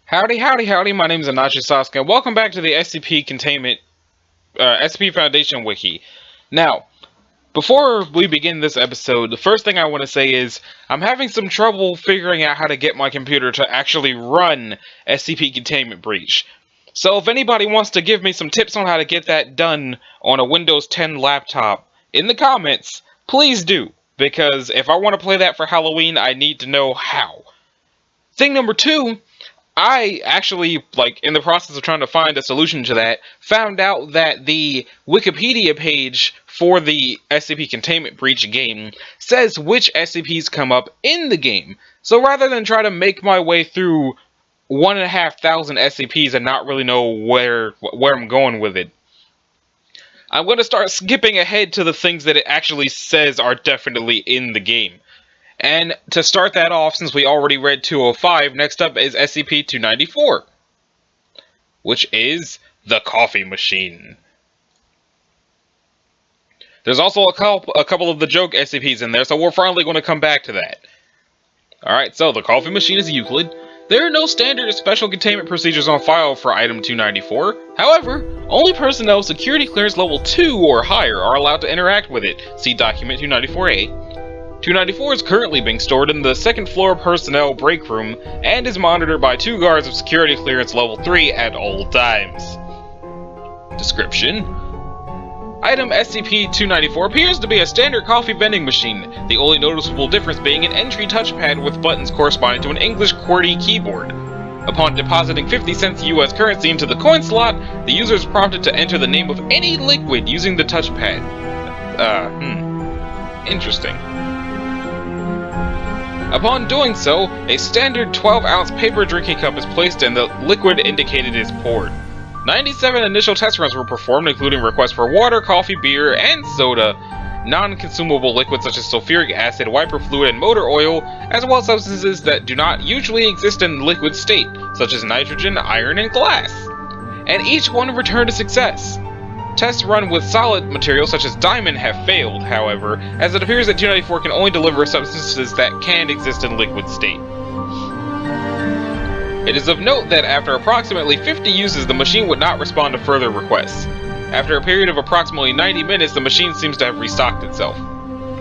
Howdy, howdy, howdy, my name is Anachi Sasuke, and welcome back to the SCP SCP Foundation Wiki. Now, before we begin this episode, the first thing I want to say is, I'm having some trouble figuring out how to get my computer to actually run SCP Containment Breach. So if anybody wants to give me some tips on how to get that done on a Windows 10 laptop, in the comments, please do, because if I want to play that for Halloween, I need to know how. Thing number two, I actually, in the process of trying to find a solution to that, found out that the Wikipedia page for the SCP Containment Breach game says which SCPs come up in the game. So rather than try to make my way through 1,500 SCPs and not really know where I'm going with it, I'm going to start skipping ahead to the things that it actually says are definitely in the game. And to start that off, since we already read 205, next up is SCP-294, which is the coffee machine. There's also a couple of the joke SCPs in there, so we're finally going to come back to that. Alright, so the coffee machine is Euclid. There are no standard or special containment procedures on file for Item 294. However, only personnel security clearance level 2 or higher are allowed to interact with it. See Document 294A. 294 is currently being stored in the second floor personnel break room and is monitored by 2 guards of security clearance level 3 at all times. Description: Item SCP-294 appears to be a standard coffee vending machine, the only noticeable difference being an entry touchpad with buttons corresponding to an English QWERTY keyboard. Upon depositing 50 cents US currency into the coin slot, the user is prompted to enter the name of any liquid using the touchpad. Interesting. Upon doing so, a standard 12-ounce paper drinking cup is placed and the liquid indicated is poured. 97 initial test runs were performed, including requests for water, coffee, beer, and soda, non-consumable liquids such as sulfuric acid, wiper fluid, and motor oil, as well as substances that do not usually exist in liquid state, such as nitrogen, iron, and glass. And each one returned a success. Tests run with solid materials such as diamond have failed, however, as it appears that 294 can only deliver substances that can exist in liquid state. It is of note that after approximately 50 uses, the machine would not respond to further requests. After a period of approximately 90 minutes, the machine seems to have restocked itself.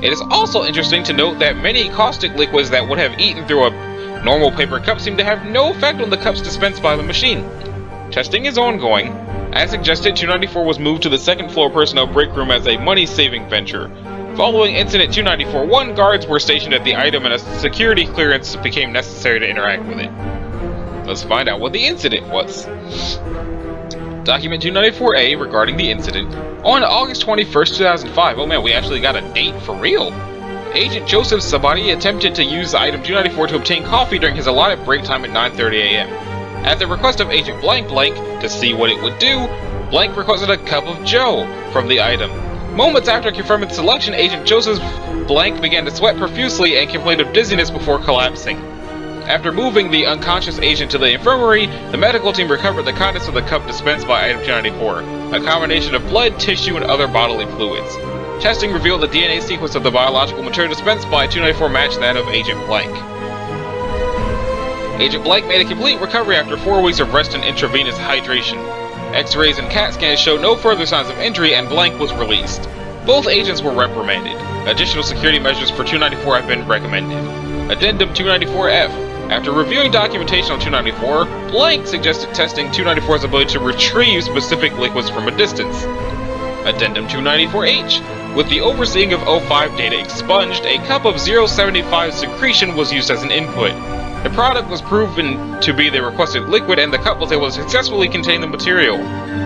It is also interesting to note that many caustic liquids that would have eaten through a normal paper cup seem to have no effect on the cups dispensed by the machine. Testing is ongoing. As suggested, 294 was moved to the second floor personnel break room as a money-saving venture. Following Incident 294-1, guards were stationed at the item and a security clearance became necessary to interact with it. Let's find out what the incident was. Document 294A regarding the incident. On August 21st, 2005, oh man, we actually got a date for real. Agent Joseph Sabati attempted to use Item 294 to obtain coffee during his allotted break time at 9:30 a.m. At the request of Agent Blank Blank, to see what it would do, Blank requested a cup of Joe from the item. Moments after confirming the selection, Agent Joseph Blank began to sweat profusely and complained of dizziness before collapsing. After moving the unconscious agent to the infirmary, the medical team recovered the contents of the cup dispensed by Item 294, a combination of blood, tissue, and other bodily fluids. Testing revealed the DNA sequence of the biological material dispensed by 294 matched that of Agent Blank. Agent Blank made a complete recovery after 4 weeks of rest and intravenous hydration. X-rays and CAT scans showed no further signs of injury and Blank was released. Both agents were reprimanded. Additional security measures for 294 have been recommended. Addendum 294F. After reviewing documentation on 294, Blank suggested testing 294's ability to retrieve specific liquids from a distance. Addendum 294H. With the overseeing of O5 data expunged, a cup of 075 secretion was used as an input. The product was proven to be the requested liquid and the cup was able to successfully contain the material.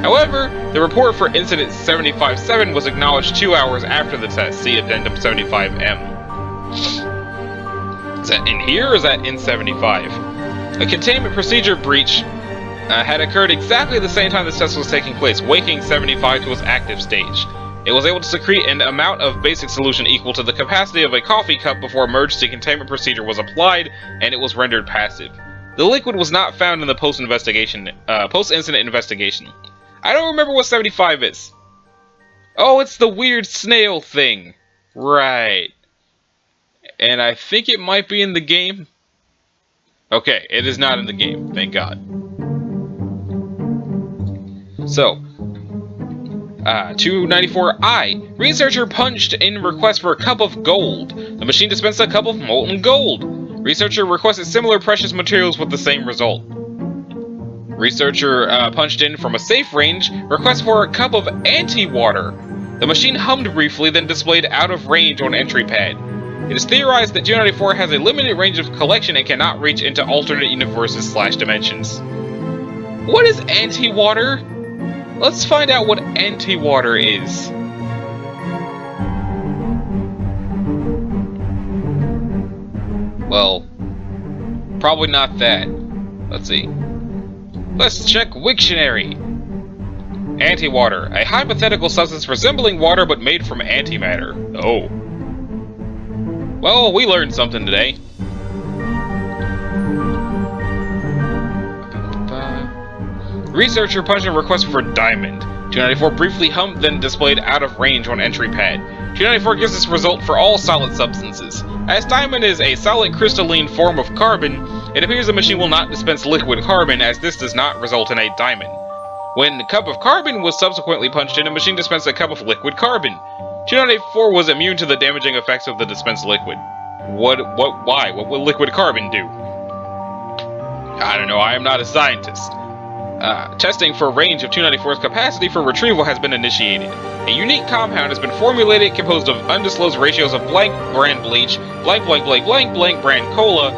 However, the report for Incident 75-7 was acknowledged 2 hours after the test. See Addendum 75M. Is that in here or is that in 75? A containment procedure breach had occurred exactly the same time this test was taking place, waking 75 to its active stage. It was able to secrete an amount of basic solution equal to the capacity of a coffee cup before emergency containment procedure was applied, and it was rendered passive. The liquid was not found in the post-incident investigation. I don't remember what 75 is. Oh, it's the weird snail thing. Right. And I think it might be in the game. Okay, it is not in the game, thank God. So, 294I. Researcher punched in request for a cup of gold. The machine dispensed a cup of molten gold. Researcher requested similar precious materials with the same result. Researcher punched in from a safe range, request for a cup of anti-water. The machine hummed briefly, then displayed out of range on entry pad. It is theorized that 294 has a limited range of collection and cannot reach into alternate universes / dimensions. What is anti-water? Let's find out what anti-water is. Well, probably not that. Let's see. Let's check Wiktionary. Antiwater, a hypothetical substance resembling water but made from antimatter. Oh. Well, we learned something today. Researcher punched a request for diamond. 294 briefly hummed, then displayed out of range on entry pad. 294 gives this result for all solid substances. As diamond is a solid crystalline form of carbon, it appears the machine will not dispense liquid carbon, as this does not result in a diamond. When a cup of carbon was subsequently punched in, the machine dispensed a cup of liquid carbon. 294 was immune to the damaging effects of the dispensed liquid. Why? What will liquid carbon do? I don't know, I am not a scientist. Testing for range of 294's capacity for retrieval has been initiated. A unique compound has been formulated composed of undisclosed ratios of blank brand bleach, blank brand cola,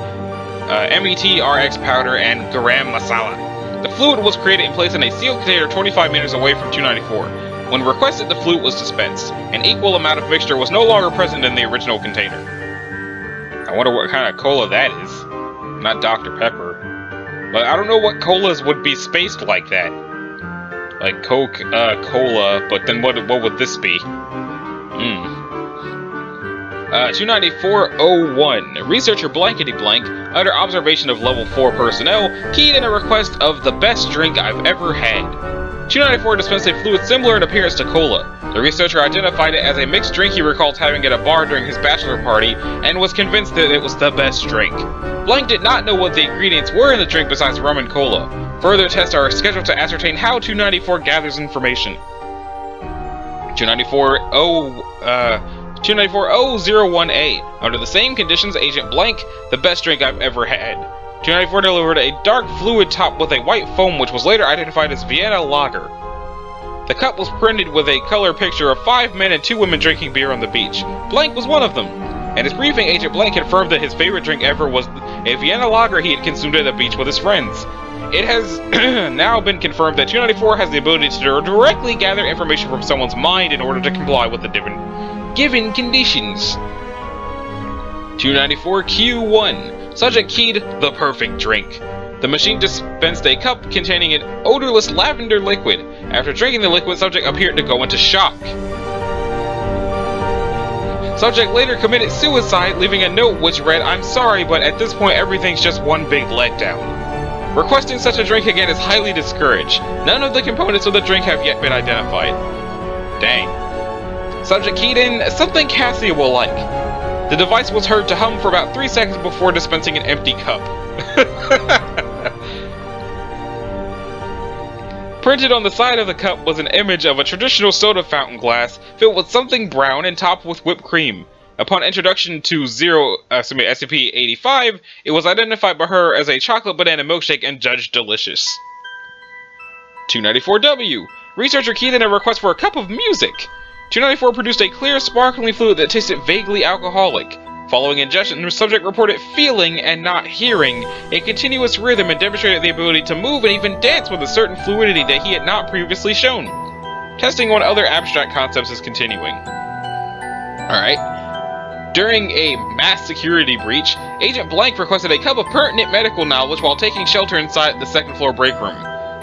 MET-RX powder, and garam masala. The fluid was created and placed in a sealed container 25 meters away from 294. When requested, the fluid was dispensed. An equal amount of mixture was no longer present in the original container. I wonder what kind of cola that is. Not Dr. Pepper. But I don't know what colas would be spaced like that. Like Coke, Cola, but then what would this be? 294-01. Researcher blankety blank, under observation of level 4 personnel, keyed in a request of the best drink I've ever had. 294 dispensed a fluid similar in appearance to cola. The researcher identified it as a mixed drink he recalls having at a bar during his bachelor party, and was convinced that it was the best drink. Blank did not know what the ingredients were in the drink besides rum and cola. Further tests are scheduled to ascertain how 294 gathers information. 294-001A. Under the same conditions, Agent Blank, the best drink I've ever had. 294 delivered a dark fluid topped with a white foam, which was later identified as Vienna Lager. The cup was printed with a color picture of 5 men and 2 women drinking beer on the beach. Blank was one of them. At his briefing, Agent Blank confirmed that his favorite drink ever was a Vienna Lager he had consumed at the beach with his friends. It has now been confirmed that 294 has the ability to directly gather information from someone's mind in order to comply with the given conditions. 294-Q1. Subject keyed the perfect drink. The machine dispensed a cup containing an odorless lavender liquid. After drinking the liquid, subject appeared to go into shock. Subject later committed suicide, leaving a note which read, "I'm sorry, but at this point everything's just one big letdown." Requesting such a drink again is highly discouraged. None of the components of the drink have yet been identified. Dang. Subject keyed in something Cassia will like. The device was heard to hum for about 3 seconds before dispensing an empty cup. Printed on the side of the cup was an image of a traditional soda fountain glass filled with something brown and topped with whipped cream. Upon introduction to SCP-85, it was identified by her as a chocolate banana milkshake and judged delicious. 294-W. Researcher keyed in a request for a cup of music. 294 produced a clear, sparkling fluid that tasted vaguely alcoholic. Following ingestion, the subject reported feeling and not hearing a continuous rhythm and demonstrated the ability to move and even dance with a certain fluidity that he had not previously shown. Testing on other abstract concepts is continuing. Alright. During a mass security breach, Agent Blank requested a cup of pertinent medical knowledge while taking shelter inside the second floor break room.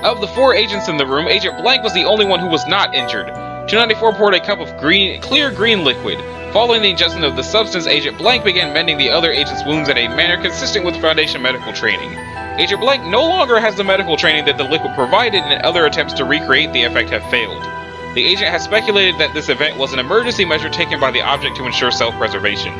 Of the 4 agents in the room, Agent Blank was the only one who was not injured. 294 poured a cup of clear green liquid. Following the ingestion of the substance, Agent Blank began mending the other agent's wounds in a manner consistent with Foundation medical training. Agent Blank no longer has the medical training that the liquid provided, and other attempts to recreate the effect have failed. The agent has speculated that this event was an emergency measure taken by the object to ensure self-preservation.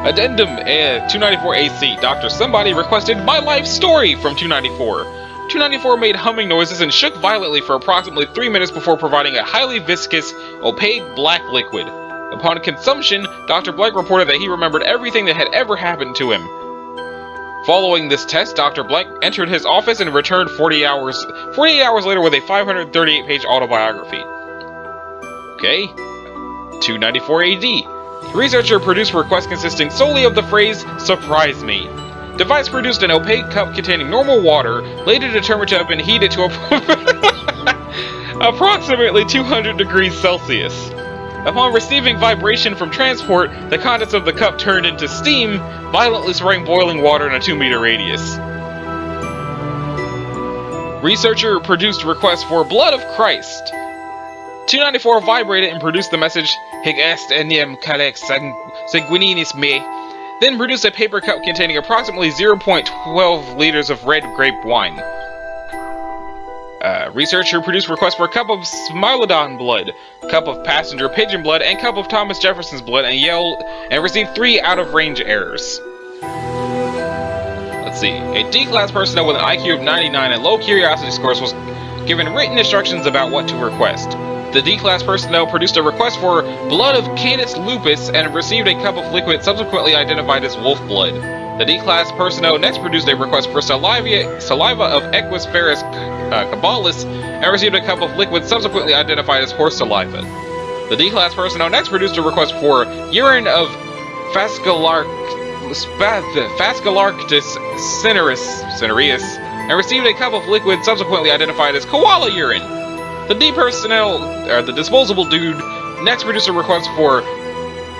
Addendum 294 AC. Dr. Somebody requested my life story from 294. 294 made humming noises and shook violently for approximately 3 minutes before providing a highly viscous, opaque black liquid. Upon consumption, Dr. Black reported that he remembered everything that had ever happened to him. Following this test, Dr. Black entered his office and returned 48 hours later with a 538-page autobiography. Okay. 294 AD. Researcher produced requests consisting solely of the phrase, "Surprise me." Device produced an opaque cup containing normal water, later determined to have been heated to approximately 200 degrees Celsius. Upon receiving vibration from transport, the contents of the cup turned into steam, violently spraying boiling water in a 2-meter radius. Researcher produced requests for blood of Christ. 294 vibrated and produced the message, "Hic est enim calex sanguinis me," then produced a paper cup containing approximately 0.12 liters of red grape wine. Researcher produced requests for a cup of Smilodon blood, cup of passenger pigeon blood, and cup of Thomas Jefferson's blood, and received 3 out-of-range errors. Let's see. A D-class personnel with an IQ of 99 and low curiosity scores was given written instructions about what to request. The D-class personnel produced a request for blood of Canis lupus and received a cup of liquid subsequently identified as wolf blood. The D-class personnel next produced a request for saliva of Equus ferus caballus and received a cup of liquid subsequently identified as horse saliva. The D-class personnel next produced a request for urine of Phascolarctus cinereus and received a cup of liquid subsequently identified as koala urine. The D personnel, the disposable dude, next produced a request for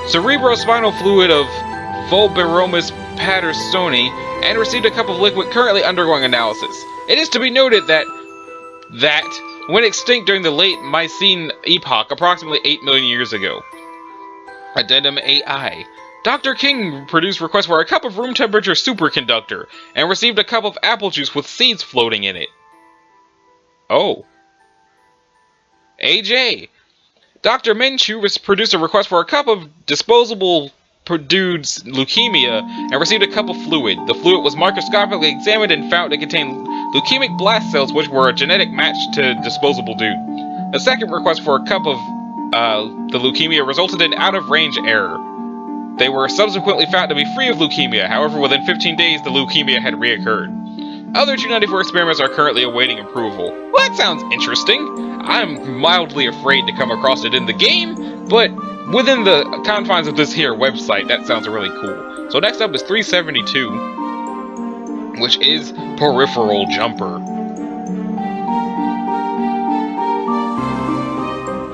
cerebrospinal fluid of Volberomus Pattersoni and received a cup of liquid currently undergoing analysis. It is to be noted that went extinct during the late Miocene epoch, approximately 8 million years ago. Addendum AI. Dr. King produced requests for a cup of room temperature superconductor and received a cup of apple juice with seeds floating in it. Oh. AJ. Dr. Menchu produced a request for a cup of disposable dude's leukemia and received a cup of fluid. The fluid was microscopically examined and found to contain leukemic blast cells, which were a genetic match to disposable dude. A second request for a cup of the leukemia resulted in out-of-range error. They were subsequently found to be free of leukemia. However, within 15 days, the leukemia had reoccurred. Other 294 experiments are currently awaiting approval. Well, that sounds interesting. I'm mildly afraid to come across it in the game, but within the confines of this here website, that sounds really cool. So next up is 372, which is Peripheral Jumper.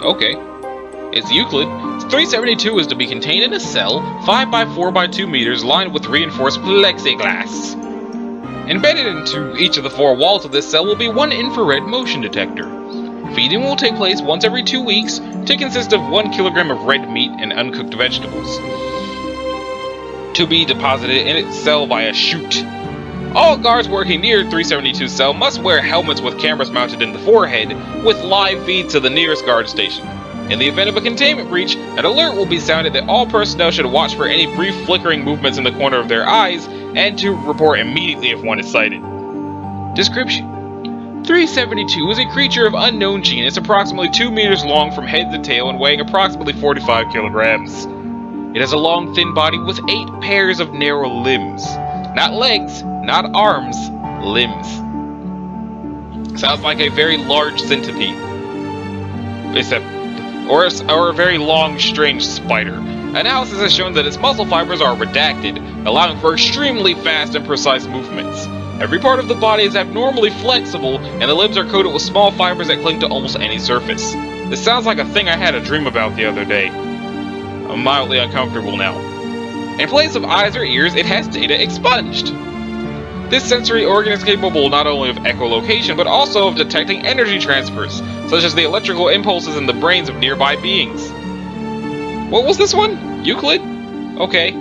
Okay. It's Euclid. 372 is to be contained in a cell 5 by 4 by 2 meters lined with reinforced plexiglass. Embedded into each of the 4 walls of this cell will be one infrared motion detector. Feeding will take place once every 2 weeks to consist of 1 kilogram of red meat and uncooked vegetables, to be deposited in its cell via chute. All guards working near 372's cell must wear helmets with cameras mounted in the forehead with live feeds to the nearest guard station. In the event of a containment breach, an alert will be sounded that all personnel should watch for any brief flickering movements in the corner of their eyes and to report immediately if one is sighted. Description: 372 is a creature of unknown genus, approximately 2 meters long from head to tail and weighing approximately 45 kilograms. It has a long, thin body with 8 pairs of narrow limbs. Not legs, not arms, limbs. Sounds like a very large centipede. Or a very long, strange spider. Analysis has shown that its muscle fibers are redacted, allowing for extremely fast and precise movements. Every part of the body is abnormally flexible, and the limbs are coated with small fibers that cling to almost any surface. This sounds like a thing I had a dream about the other day. I'm mildly uncomfortable now. In place of eyes or ears, it has data expunged. This sensory organ is capable not only of echolocation, but also of detecting energy transfers, such as the electrical impulses in the brains of nearby beings. What was this one? Euclid? Okay.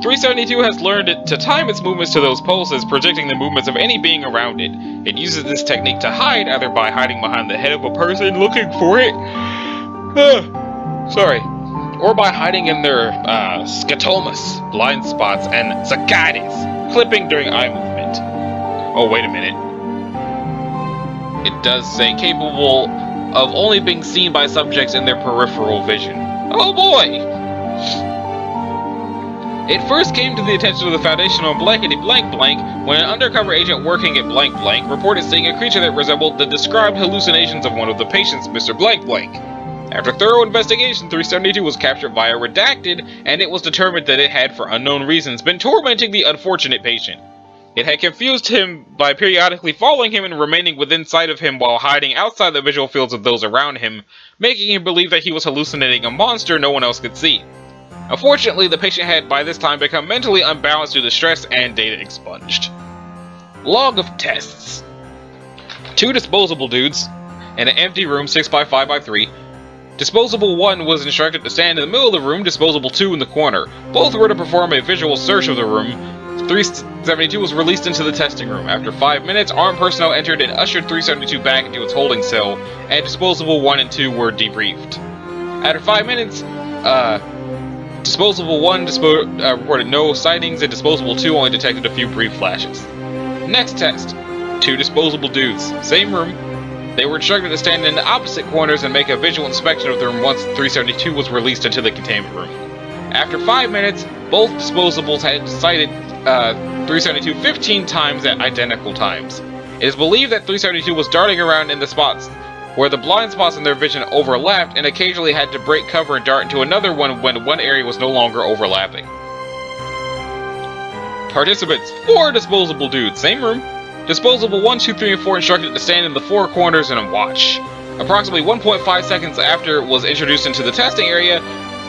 372 has learned to time its movements to those pulses, predicting the movements of any being around it. It uses this technique to hide, either by hiding behind the head of a person looking for it. Sorry. or by hiding in their scotomas, blind spots, and saccades, clipping during eye movement. Oh, wait a minute. It does say capable of only being seen by subjects in their peripheral vision. Oh boy! It first came to the attention of the Foundation on blankety blank blank when an undercover agent working at blank blank reported seeing a creature that resembled the described hallucinations of one of the patients, Mr. Blank Blank. After thorough investigation, 372 was captured via redacted, and it was determined that it had, for unknown reasons, been tormenting the unfortunate patient. It had confused him by periodically following him and remaining within sight of him while hiding outside the visual fields of those around him, making him believe that he was hallucinating a monster no one else could see. Unfortunately, the patient had by this time become mentally unbalanced due to stress and data expunged. Log of tests. 2 disposable dudes in an empty room 6x5x3. Disposable 1 was instructed to stand in the middle of the room, disposable 2 in the corner. Both were to perform a visual search of the room. 372 was released into the testing room. After 5 minutes, armed personnel entered and ushered 372 back into its holding cell, and disposable 1 and 2 were debriefed. After 5 minutes, Disposable 1 reported no sightings, and Disposable 2 only detected a few brief flashes. Next test. 2 disposable dudes. Same room. They were instructed to stand in the opposite corners and make a visual inspection of the room once 372 was released into the containment room. After 5 minutes, both disposables had sighted 372 15 times at identical times. It is believed that 372 was darting around in the spots where the blind spots in their vision overlapped, and occasionally had to break cover and dart into another one when one area was no longer overlapping. Participants, 4 disposable dudes, same room. Disposable 1, 2, 3, and 4 instructed to stand in the 4 corners and watch. Approximately 1.5 seconds after it was introduced into the testing area,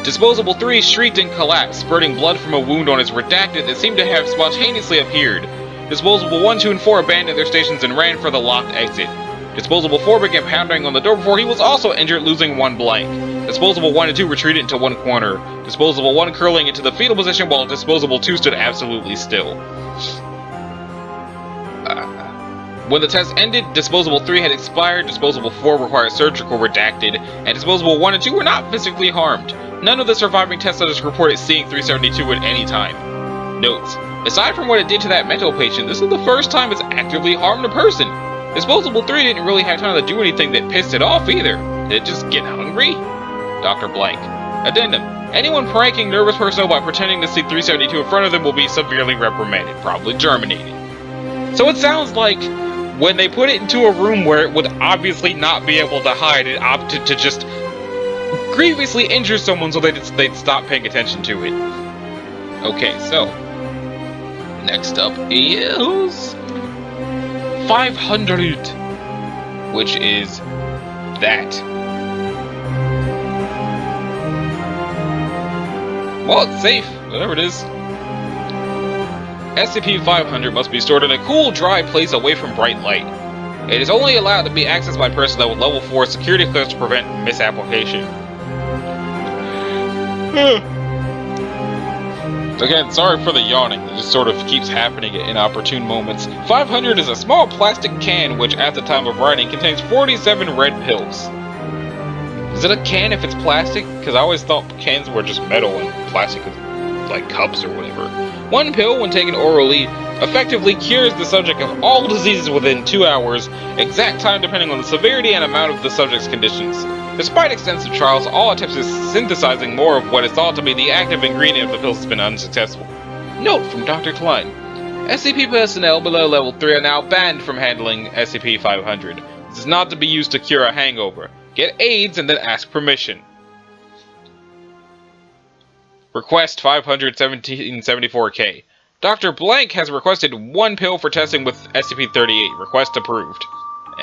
Disposable 3 shrieked and collapsed, spurting blood from a wound on his redacted that seemed to have spontaneously appeared. Disposable 1, 2, and 4 abandoned their stations and ran for the locked exit. Disposable 4 began pounding on the door before he was also injured, losing 1 blank. Disposable 1 and 2 retreated into one corner, Disposable 1 curling into the fetal position while Disposable 2 stood absolutely still. When the test ended, Disposable 3 had expired, Disposable 4 required surgical redacted, and Disposable 1 and 2 were not physically harmed. None of the surviving test subjects reported seeing 372 at any time. Notes: aside from what it did to that mental patient, this is the first time it's actively harmed a person. Disposable 3 didn't really have time to do anything that pissed it off either. Did it just get hungry? Dr. Blank. Addendum: anyone pranking nervous personnel by pretending to see 372 in front of them will be severely reprimanded, probably germinated. So it sounds like when they put it into a room where it would obviously not be able to hide, it opted to just grievously injure someone so they'd stop paying attention to it. Okay, so next up is 500, which is that. Well, it's safe, whatever it is. SCP-500 must be stored in a cool, dry place away from bright light. It is only allowed to be accessed by personnel with level 4 security clearance to prevent misapplication. Again, sorry for the yawning, it just sort of keeps happening at inopportune moments. 500 is a small plastic can which, at the time of writing, contains 47 red pills. Is it a can if it's plastic? Because I always thought cans were just metal and plastic is like cups or whatever. 1 pill, when taken orally, effectively cures the subject of all diseases within 2 hours, exact time depending on the severity and amount of the subject's conditions. Despite extensive trials, all attempts at synthesizing more of what is thought to be the active ingredient of the pills has been unsuccessful. Note from Dr. Klein: SCP personnel below level 3 are now banned from handling SCP-500. This is not to be used to cure a hangover. Get AIDS and then ask permission. Request 51774K. Dr. Blank has requested 1 pill for testing with SCP-38. Request approved.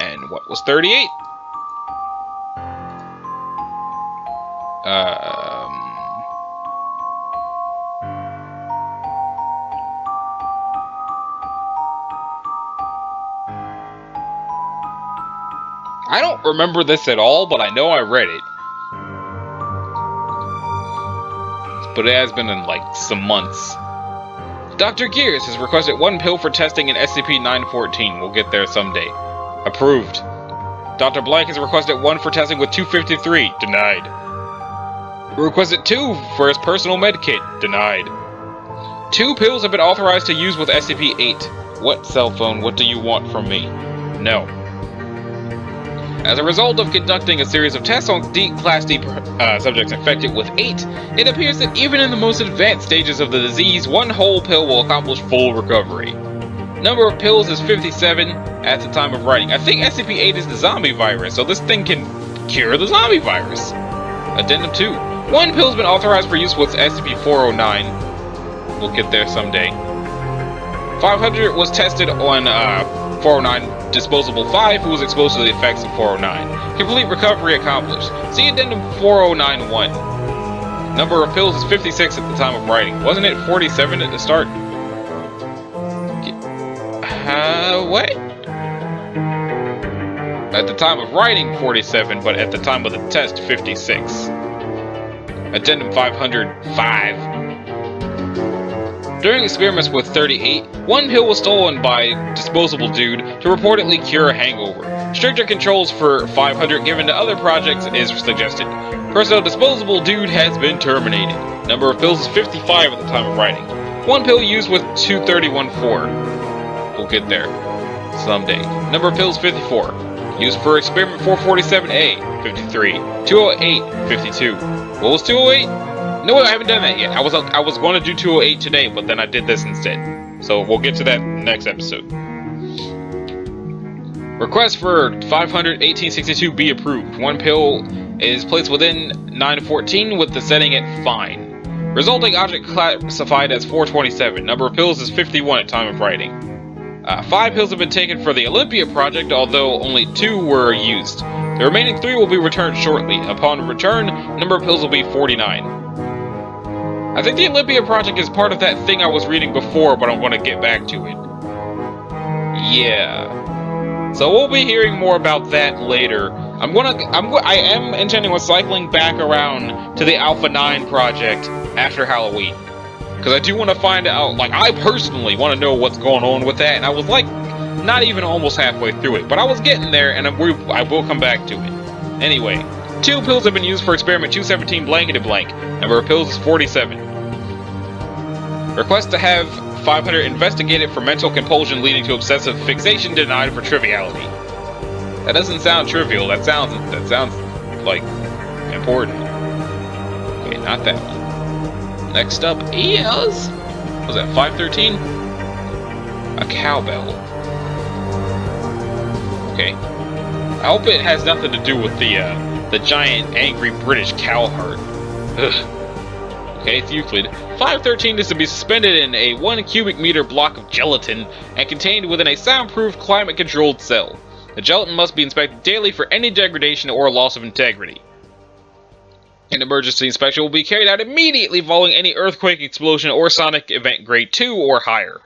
And what was 38? I don't remember this at all, but I know I read it. But it has been in like some months. Dr. Gears has requested 1 pill for testing in SCP-914. We'll get there someday. Approved. Dr. Blank has requested 1 for testing with 253. Denied. Requested 2 for his personal medkit. Denied. 2 pills have been authorized to use with SCP-8. What cell phone? What do you want from me? No. As a result of conducting a series of tests on Class D subjects infected with 8, it appears that even in the most advanced stages of the disease, 1 whole pill will accomplish full recovery. Number of pills is 57 at the time of writing. I think SCP-8 is the zombie virus, so this thing can cure the zombie virus. Addendum 2. 1 pill has been authorized for use with SCP-409. We'll get there someday. 500 was tested on 409 Disposable 5, who was exposed to the effects of 409. Complete recovery accomplished. See Addendum 4091. Number of pills is 56 at the time of writing. Wasn't it 47 at the start? What? At the time of writing, 47, but at the time of the test, 56. Addendum 505. During experiments with 38, 1 pill was stolen by Disposable Dude to reportedly cure a hangover. Stricter controls for 500 given to other projects is suggested. Personnel Disposable Dude has been terminated. Number of pills is 55 at the time of writing. 1 pill used with 231-4. We'll get there someday. Number of pills 54. Used for experiment 447A, 53. 208, 52. What was 208? No, I haven't done that yet. I was going to do 208 today, but then I did this instead. So we'll get to that next episode. Request for 500-1862 be approved. 1 pill is placed within 914 with the setting at fine. Resulting object classified as 427. Number of pills is 51 at time of writing. 5 pills have been taken for the Olympia project, although only 2 were used. The remaining 3 will be returned shortly. Upon return, number of pills will be 49. I think the Olympia project is part of that thing I was reading before, but I'm going to get back to it. Yeah. So we'll be hearing more about that later. I am intending on cycling back around to the Alpha 9 project after Halloween. Because I do want to find out, like, I personally want to know what's going on with that, and I was like, not even almost halfway through it, but I was getting there, and I will come back to it. Anyway, 2 pills have been used for experiment 217 blanketed blank. Number of pills is 47. Request to have 500 investigated for mental compulsion leading to obsessive fixation denied for triviality. That doesn't sound trivial. That sounds like important. Okay, not that one. Next up is, what was that 513? A cowbell. Okay. I hope it has nothing to do with the giant angry British cowherd. Ugh. Okay, it's Euclid. 513 is to be suspended in a 1 cubic meter block of gelatin and contained within a soundproof, climate-controlled cell. The gelatin must be inspected daily for any degradation or loss of integrity. An emergency inspection will be carried out immediately following any earthquake, explosion, or sonic event grade 2 or higher.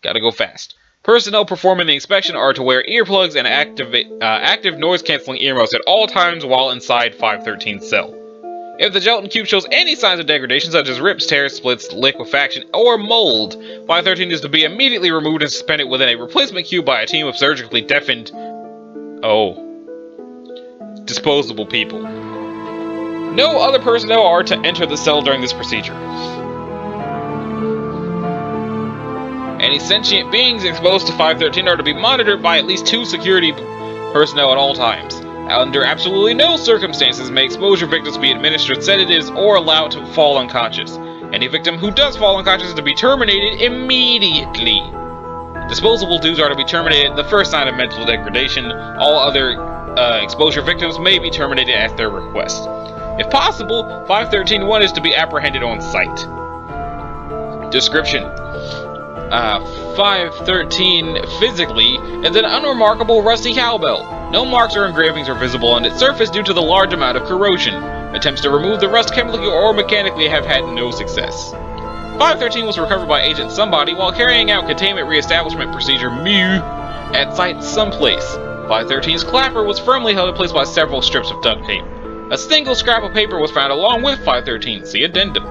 Gotta go fast. Personnel performing the inspection are to wear earplugs and active noise-canceling earmuffs at all times while inside 513's cell. If the gelatin cube shows any signs of degradation, such as rips, tears, splits, liquefaction, or mold, 513 is to be immediately removed and suspended within a replacement cube by a team of surgically deafened... disposable people. No other personnel are to enter the cell during this procedure. Any sentient beings exposed to 513 are to be monitored by at least 2 security personnel at all times. Under absolutely no circumstances may exposure victims be administered sedatives or allowed to fall unconscious. Any victim who does fall unconscious is to be terminated immediately. Disposable dudes are to be terminated at the first sign of mental degradation. All other exposure victims may be terminated at their request. If possible, 513-1 is to be apprehended on sight. Description. 513 physically is an unremarkable rusty cowbell. No marks or engravings are visible on its surface due to the large amount of corrosion. Attempts to remove the rust chemically or mechanically have had no success. 513 was recovered by Agent Somebody while carrying out Containment Reestablishment Procedure MU at Site Someplace. 513's clapper was firmly held in place by several strips of duct tape. A single scrap of paper was found along with 513. See addendum.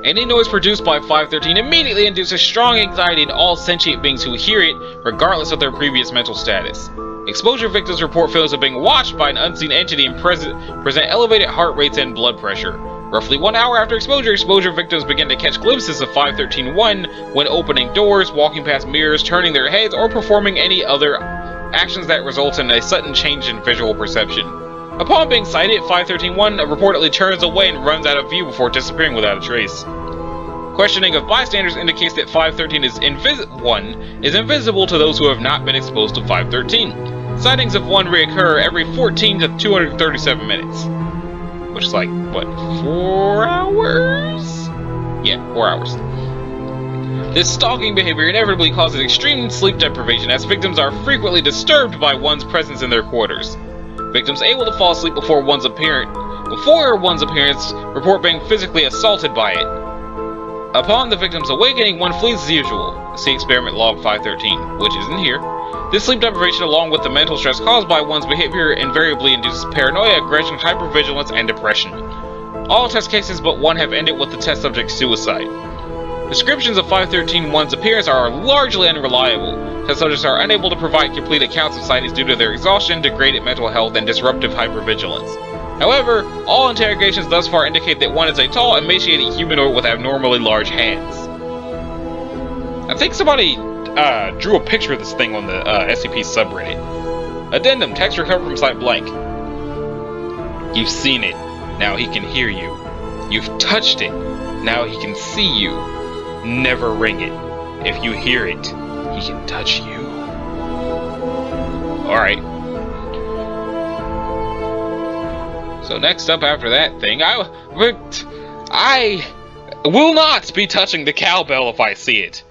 Any noise produced by 513 immediately induces strong anxiety in all sentient beings who hear it, regardless of their previous mental status. Exposure victims report feelings of being watched by an unseen entity and present elevated heart rates and blood pressure. Roughly 1 hour after exposure, exposure victims begin to catch glimpses of 513-1 when opening doors, walking past mirrors, turning their heads, or performing any other actions that result in a sudden change in visual perception. Upon being sighted, 513-1 reportedly turns away and runs out of view before disappearing without a trace. Questioning of bystanders indicates that 513 is invisible to those who have not been exposed to 513. Sightings of 1 reoccur every 14 to 237 minutes. Which is like, what, 4 hours? Yeah, 4 hours. This stalking behavior inevitably causes extreme sleep deprivation, as victims are frequently disturbed by 1's presence in their quarters. Victims able to fall asleep before 1's appearance report being physically assaulted by it. Upon the victim's awakening, 1 flees as usual. See experiment log 513, which isn't here. This sleep deprivation, along with the mental stress caused by 1's behavior, invariably induces paranoia, aggression, hypervigilance, and depression. All test cases but 1 have ended with the test subject's suicide. Descriptions of 513-1's appearance are largely unreliable. Test subjects are unable to provide complete accounts of sightings due to their exhaustion, degraded mental health, and disruptive hypervigilance. However, all interrogations thus far indicate that 1 is a tall, emaciated humanoid with abnormally large hands. I think somebody drew a picture of this thing on the SCP subreddit. Addendum, text recovered from site blank. You've seen it, now he can hear you. You've touched it, now he can see you. Never ring it. If you hear it, he can touch you. Alright. So next up after that thing, I will not be touching the cowbell if I see it.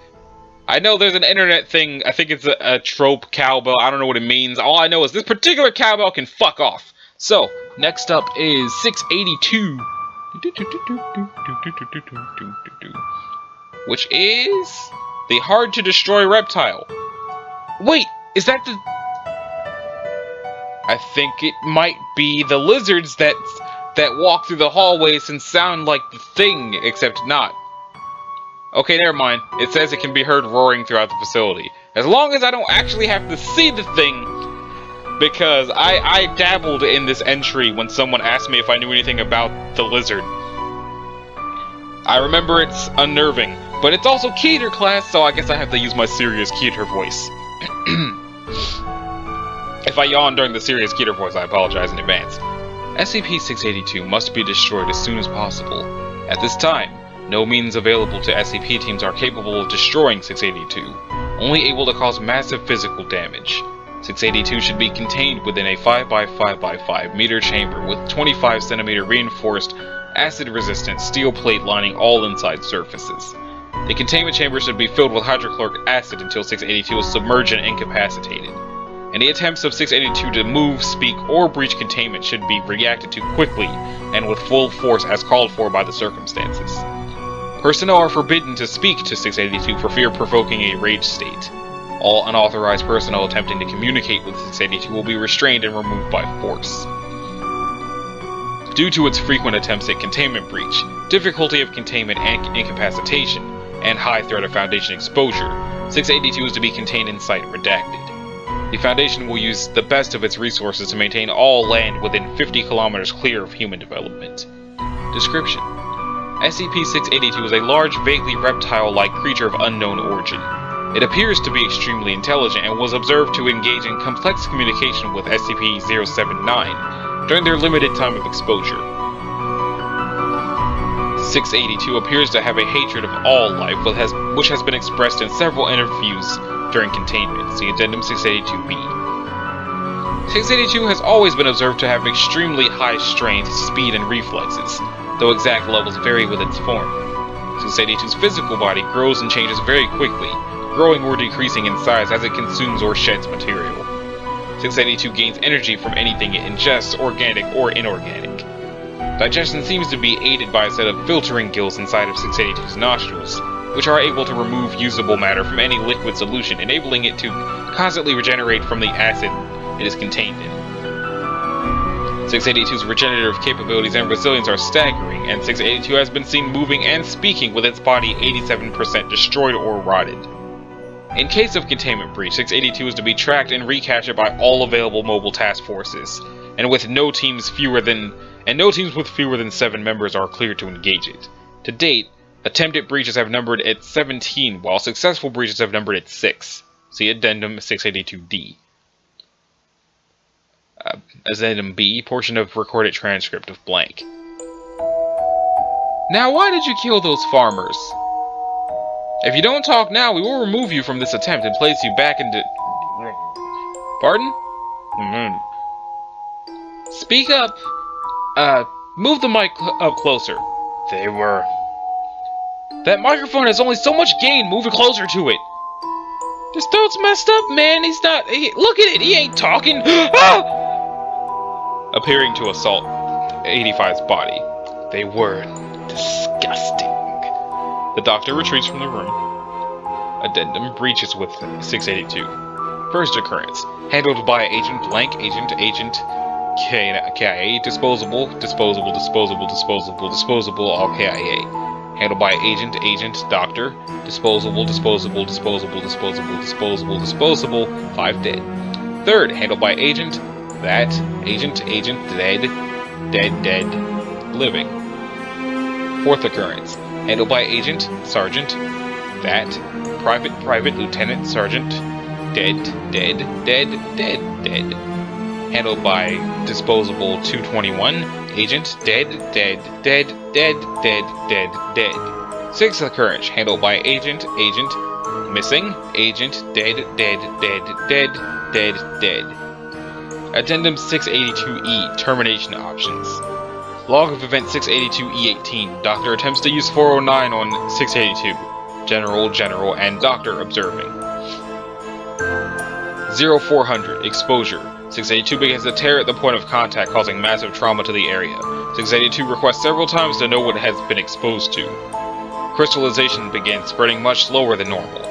I know there's an internet thing, I think it's a trope cowbell, I don't know what it means. All I know is this particular cowbell can fuck off. So, next up is 682. Which is the hard to destroy reptile. Wait, is that the... I think it might be the lizards that walk through the hallways and sound like the thing, except not. Okay, never mind. It says it can be heard roaring throughout the facility. As long as I don't actually have to see the thing, because I dabbled in this entry when someone asked me if I knew anything about the lizard. I remember it's unnerving, but it's also Keter class, so I guess I have to use my serious Keter voice. If I yawn during the serious Keter voice, I apologize in advance. SCP-682 must be destroyed as soon as possible. At this time, no means available to SCP teams are capable of destroying 682, only able to cause massive physical damage. 682 should be contained within a 5x5x5 meter chamber with 25 cm reinforced, acid-resistant steel plate lining all inside surfaces. The containment chamber should be filled with hydrochloric acid until 682 is submerged and incapacitated. Any attempts of 682 to move, speak, or breach containment should be reacted to quickly and with full force as called for by the circumstances. Personnel are forbidden to speak to 682 for fear of provoking a rage state. All unauthorized personnel attempting to communicate with 682 will be restrained and removed by force. Due to its frequent attempts at containment breach, difficulty of containment and incapacitation, and high threat of Foundation exposure, 682 is to be contained in site redacted. The Foundation will use the best of its resources to maintain all land within 50 kilometers clear of human development. Description: SCP-682 is a large, vaguely reptile-like creature of unknown origin. It appears to be extremely intelligent and was observed to engage in complex communication with SCP-079 during their limited time of exposure. 682 appears to have a hatred of all life, which has been expressed in several interviews during containment. See Addendum 682-B. 682 has always been observed to have extremely high strength, speed, and reflexes, though exact levels vary with its form. 682's physical body grows and changes very quickly, growing or decreasing in size as it consumes or sheds material. 682 gains energy from anything it ingests, organic or inorganic. Digestion seems to be aided by a set of filtering gills inside of 682's nostrils, which are able to remove usable matter from any liquid solution, enabling it to constantly regenerate from the acid it is contained in. 682's regenerative capabilities and resilience are staggering, and 682 has been seen moving and speaking with its body 87% destroyed or rotted. In case of Containment Breach, 682 is to be tracked and recaptured by all available mobile task forces, and with no teams with fewer than 7 members are cleared to engage it. To date, attempted breaches have numbered at 17, while successful breaches have numbered at 6. See Addendum 682D. Addendum B, portion of recorded transcript of blank. Now, why did you kill those farmers? If you don't talk now, we will remove you from this attempt and place you back into... Pardon? Speak up. Move the mic up closer. They were... That microphone has only so much gain. Move it closer to it. His throat's messed up, man. He's not... look at it. He ain't talking. Ah! Appearing to assault 85's body. They were disgusting. The doctor retreats from the room. Addendum breaches with 682. First occurrence. Handled by Agent Blank, Agent KIA, disposable, all KIA. Handled by Agent Doctor, disposable, 5 dead. Third, handled by Agent dead, living. Fourth occurrence. Handled by Agent Sergeant, Private Lieutenant Sergeant, dead. Handled by Disposable 221, Agent dead. Sixth occurrence. Handled by Agent missing, Agent dead. Addendum 682E, termination options. Log of event 682E18. Doctor attempts to use 409 on 682. General, and Doctor observing. 0400, exposure. 682 begins to tear at the point of contact, causing massive trauma to the area. 682 requests several times to know what it has been exposed to. Crystallization begins, spreading much slower than normal.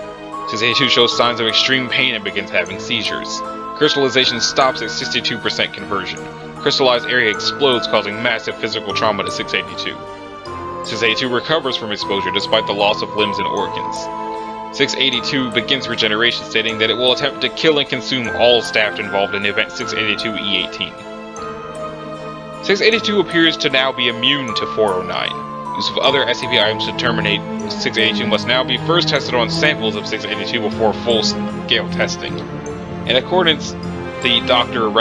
682 shows signs of extreme pain and begins having seizures. Crystallization stops at 62% conversion. Crystallized area explodes, causing massive physical trauma to 682. 682 recovers from exposure despite the loss of limbs and organs. 682 begins regeneration, stating that it will attempt to kill and consume all staff involved in Event 682E18. 682 appears to now be immune to 409. Use of other SCP items to terminate 682 must now be first tested on samples of 682 before full-scale testing. In accordance, the doctor's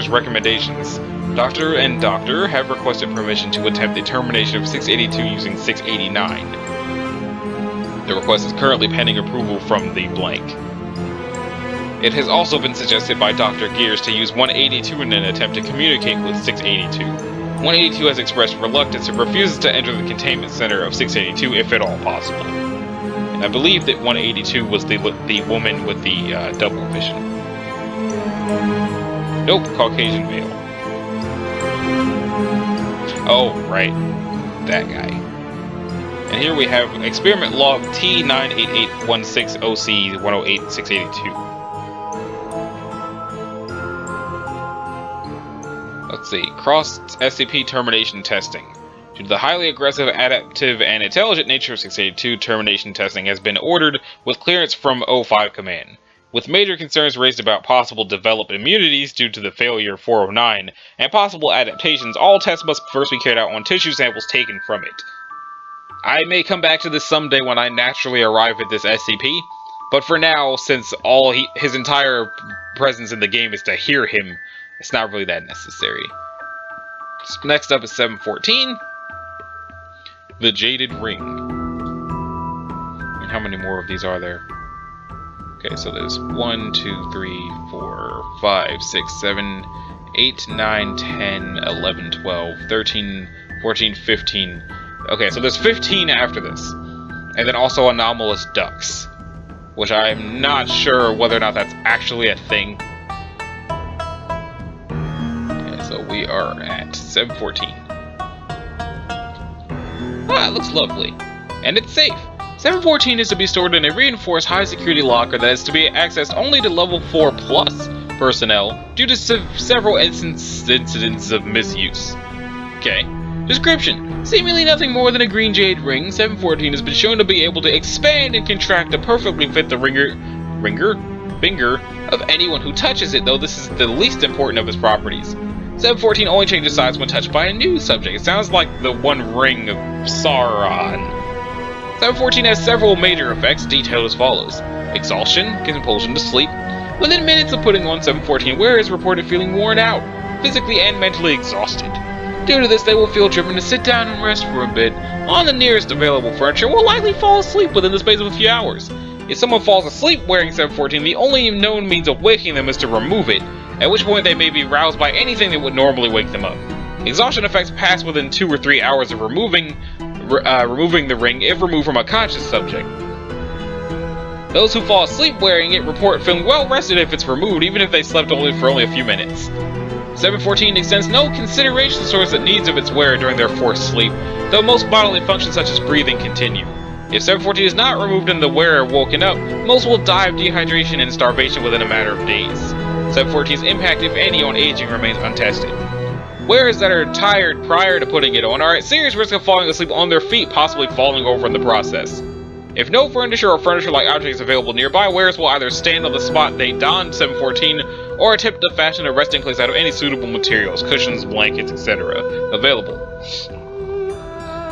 recommendations, Doctor and Doctor have requested permission to attempt the termination of 682 using 689. The request is currently pending approval from the blank. It has also been suggested by Dr. Gears to use 182 in an attempt to communicate with 682. 182 has expressed reluctance and refuses to enter the containment center of 682 if at all possible. And I believe that 182 was the woman with the double vision. Nope, Caucasian male. Oh, right. That guy. And here we have experiment log T98816OC108682. Let's see. Cross SCP termination testing. Due to the highly aggressive, adaptive, and intelligent nature of 682, termination testing has been ordered with clearance from O5 Command. With major concerns raised about possible developed immunities due to the failure of 409, and possible adaptations, all tests must first be carried out on tissue samples taken from it. I may come back to this someday when I naturally arrive at this SCP, but for now, since his entire presence in the game is to hear him, it's not really that necessary. Next up is 714. The Jaded Ring. And how many more of these are there? Okay, so there's 1, 2, 3, 4, 5, 6, 7, 8, 9, 10, 11, 12, 13, 14, 15. Okay, so there's 15 after this. And then also anomalous ducks, which I'm not sure whether or not that's actually a thing. Okay, so we are at 714. Ah, it looks lovely. And it's safe. 714 is to be stored in a reinforced high-security locker that is to be accessed only to level 4 plus personnel due to several incidents of misuse. Okay. Description: seemingly nothing more than a green jade ring, 714 has been shown to be able to expand and contract to perfectly fit the finger of anyone who touches it, though this is the least important of its properties. 714 only changes size when touched by a new subject. It sounds like the One Ring of Sauron. 714 has several major effects, detailed as follows. Exhaustion, compulsion to sleep. Within minutes of putting on 714, wearer is reported feeling worn out, physically and mentally exhausted. Due to this, they will feel driven to sit down and rest for a bit on the nearest available furniture, will likely fall asleep within the space of a few hours. If someone falls asleep wearing 714, the only known means of waking them is to remove it, at which point they may be roused by anything that would normally wake them up. Exhaustion effects pass within 2 or 3 hours of removing the ring if removed from a conscious subject. Those who fall asleep wearing it report feeling well rested if it's removed, even if they slept for only a few minutes. 714 extends no consideration towards the needs of its wearer during their forced sleep, though most bodily functions such as breathing continue. If 714 is not removed and the wearer woken up, most will die of dehydration and starvation within a matter of days. 714's impact, if any, on aging remains untested. Wearers that are tired prior to putting it on are at serious risk of falling asleep on their feet, possibly falling over in the process. If no furniture or furniture-like objects available nearby, wearers will either stand on the spot they donned 714 or attempt to fashion a resting place out of any suitable materials, cushions, blankets, etc. available.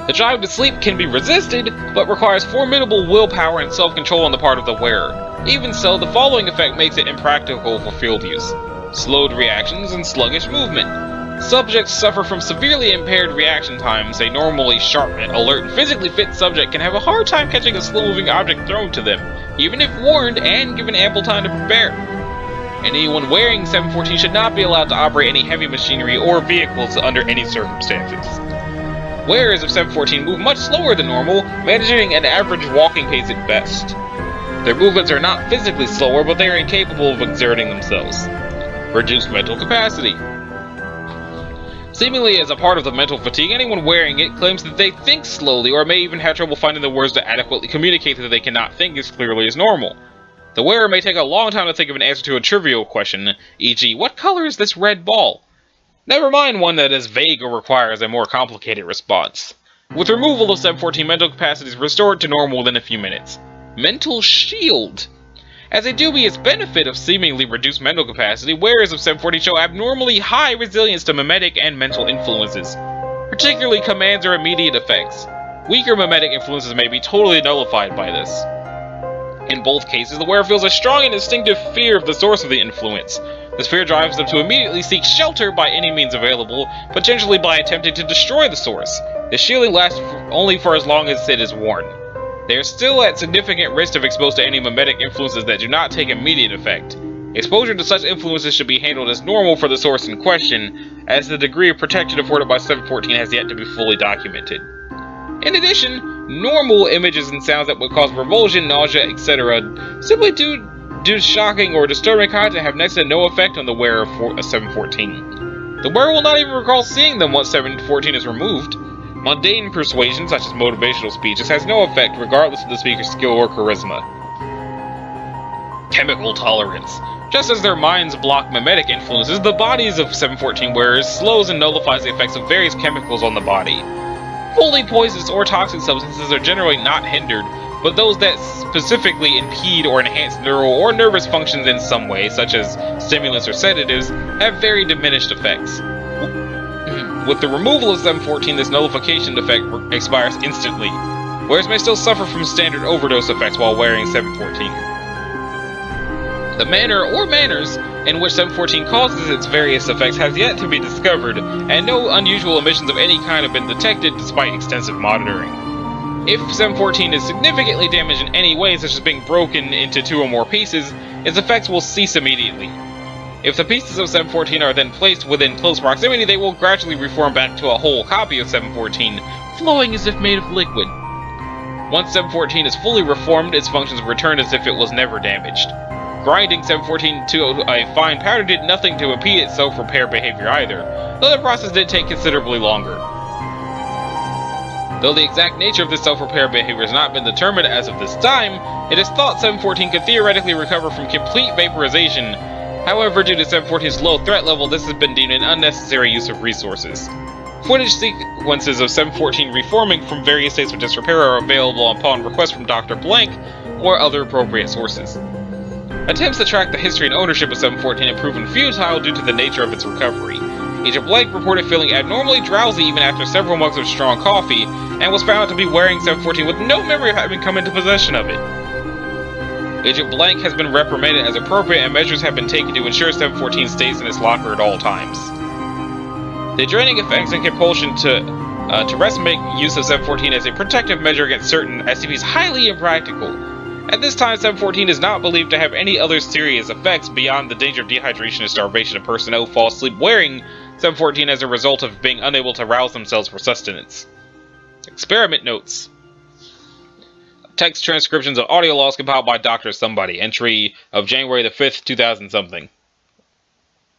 The drive to sleep can be resisted, but requires formidable willpower and self-control on the part of the wearer. Even so, the following effect makes it impractical for field use. Slowed reactions and sluggish movement. Subjects suffer from severely impaired reaction times. A normally sharp, alert, and physically fit subject can have a hard time catching a slow-moving object thrown to them, even if warned and given ample time to prepare. Anyone wearing 714 should not be allowed to operate any heavy machinery or vehicles under any circumstances. Wearers of 714 move much slower than normal, managing an average walking pace at best. Their movements are not physically slower, but they are incapable of exerting themselves. Reduced mental capacity. Seemingly as a part of the mental fatigue, anyone wearing it claims that they think slowly or may even have trouble finding the words to adequately communicate that they cannot think as clearly as normal. The wearer may take a long time to think of an answer to a trivial question, e.g., what color is this red ball? Never mind one that is vague or requires a more complicated response. With removal of 714, mental capacity is restored to normal within a few minutes. Mental shield. As a dubious benefit of seemingly reduced mental capacity, wearers of 714 show abnormally high resilience to mimetic and mental influences, particularly commands or immediate effects. Weaker mimetic influences may be totally nullified by this. In both cases, the wearer feels a strong and instinctive fear of the source of the influence. This fear drives them to immediately seek shelter by any means available, potentially by attempting to destroy the source. The shielding lasts only for as long as it is worn. They are still at significant risk of exposed to any mimetic influences that do not take immediate effect. Exposure to such influences should be handled as normal for the source in question, as the degree of protection afforded by 714 has yet to be fully documented. In addition, normal images and sounds that would cause revulsion, nausea, etc. simply due to shocking or disturbing content have next to no effect on the wearer of 714. The wearer will not even recall seeing them once 714 is removed. Mundane persuasion, such as motivational speeches, has no effect regardless of the speaker's skill or charisma. Chemical tolerance. Just as their minds block mimetic influences, the bodies of 714 wearers slows and nullifies the effects of various chemicals on the body. Fully poisonous or toxic substances are generally not hindered, but those that specifically impede or enhance neural or nervous functions in some way, such as stimulants or sedatives, have very diminished effects. With the removal of 714, this nullification effect expires instantly, whereas may still suffer from standard overdose effects while wearing 714. The manner or manners in which 714 causes its various effects has yet to be discovered, and no unusual emissions of any kind have been detected despite extensive monitoring. If 714 is significantly damaged in any way, such as being broken into 2 or more pieces, its effects will cease immediately. If the pieces of 714 are then placed within close proximity, they will gradually reform back to a whole copy of 714, flowing as if made of liquid. Once 714 is fully reformed, its functions return as if it was never damaged. Grinding 714 to a fine powder did nothing to impede its self-repair behavior either, though the process did take considerably longer. Though the exact nature of this self-repair behavior has not been determined as of this time, it is thought 714 could theoretically recover from complete vaporization. However, due to 714's low threat level, this has been deemed an unnecessary use of resources. Footage sequences of 714 reforming from various states of disrepair are available upon request from Dr. Blank or other appropriate sources. Attempts to track the history and ownership of 714 have proven futile due to the nature of its recovery. Agent Blank reported feeling abnormally drowsy even after several mugs of strong coffee, and was found to be wearing 714 with no memory of having come into possession of it. Agent Blank has been reprimanded as appropriate, and measures have been taken to ensure 714 stays in its locker at all times. The draining effects and compulsion to rest make use of 714 as a protective measure against certain SCPs highly impractical. At this time, 714 is not believed to have any other serious effects beyond the danger of dehydration and starvation if personnel fall asleep wearing 714 as a result of being unable to rouse themselves for sustenance. Experiment notes. Text transcriptions of audio logs compiled by Dr. Somebody. Entry of January the 5th, 2000 something.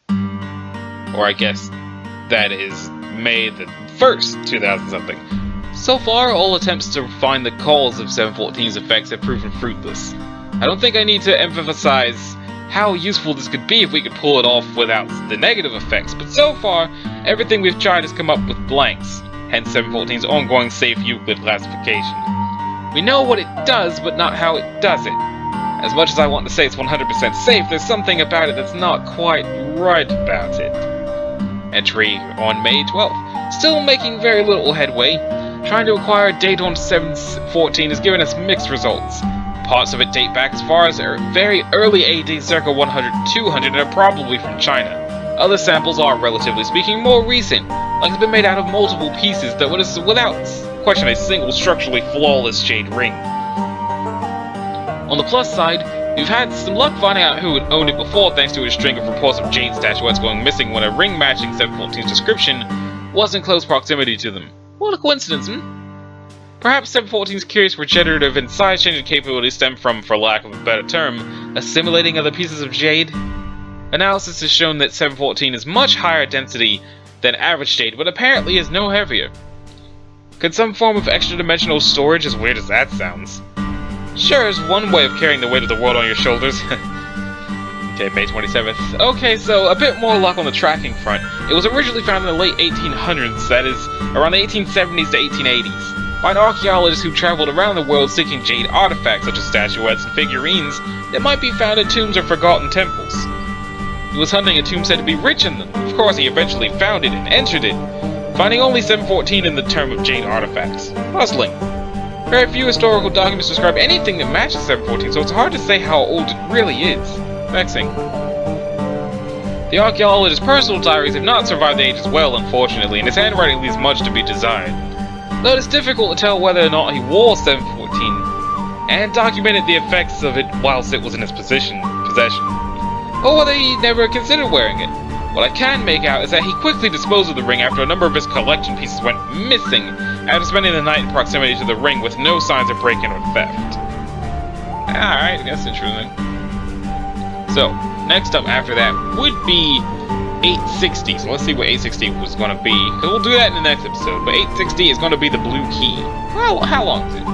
Or I guess that is May the 1st, 2000 something. So far, all attempts to find the cause of 714's effects have proven fruitless. I don't think I need to emphasize how useful this could be if we could pull it off without the negative effects, but so far, everything we've tried has come up with blanks, hence 714's ongoing safe Euclid classification. We know what it does, but not how it does it. As much as I want to say it's 100% safe, there's something about it that's not quite right about it. Entry on May 12th. Still making very little headway. Trying to acquire data on 714 has given us mixed results. Parts of it date back as far as very early AD, circa 100-200, and are probably from China. Other samples are, relatively speaking, more recent, like it's been made out of multiple pieces that would, without question, a single structurally flawless jade ring. On the plus side, we've had some luck finding out who had owned it before thanks to a string of reports of jade statuettes going missing when a ring matching 714's description was in close proximity to them. What a coincidence, Perhaps 714's curious regenerative and size-changing capabilities stem from, for lack of a better term, assimilating other pieces of jade? Analysis has shown that 714 is much higher density than average jade, but apparently is no heavier. Could some form of extra-dimensional storage, as weird as that sounds? Sure is one way of carrying the weight of the world on your shoulders. Okay, May 27th. Okay, so a bit more luck on the tracking front. It was originally found in the late 1800s, that is, around the 1870s to 1880s. By an archaeologist who traveled around the world seeking jade artifacts such as statuettes and figurines that might be found in tombs or forgotten temples. He was hunting a tomb said to be rich in them. Of course, he eventually found it and entered it, finding only 714 in the term of jade artifacts. Puzzling. Very few historical documents describe anything that matches 714, so it's hard to say how old it really is. Vexing. The archaeologist's personal diaries have not survived the age as well, unfortunately, and his handwriting leaves much to be desired. Though it is difficult to tell whether or not he wore 714 and documented the effects of it whilst it was in his possession, or whether he never considered wearing it. What I can make out is that he quickly disposed of the ring after a number of his collection pieces went missing after spending the night in proximity to the ring with no signs of break-in or theft. Alright, that's interesting. So, next up after that would be 860. So let's see what 860 was going to be, because we'll do that in the next episode. But 860 is going to be the blue key. Well, how long is it?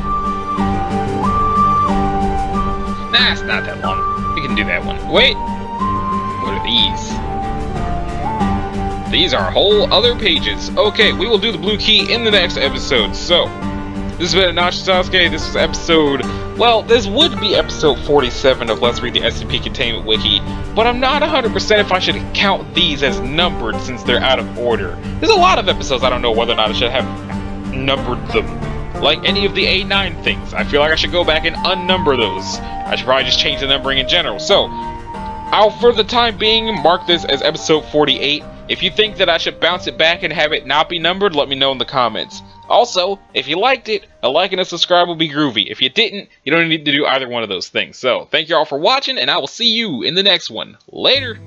Nah, it's not that long. We can do that one. Wait! What are these? These are whole other pages. Okay, we will do the blue key in the next episode. So, this has been Nacho Sasuke. This is episode... Well, this would be episode 47 of Let's Read the SCP Containment Wiki, but I'm not 100% if I should count these as numbered since they're out of order. There's a lot of episodes I don't know whether or not I should have numbered them. Like any of the A9 things. I feel like I should go back and unnumber those. I should probably just change the numbering in general. So, I'll for the time being mark this as episode 48. If you think that I should bounce it back and have it not be numbered, let me know in the comments. Also, if you liked it, a like and a subscribe will be groovy. If you didn't, you don't need to do either one of those things. So, thank you all for watching, and I will see you in the next one. Later!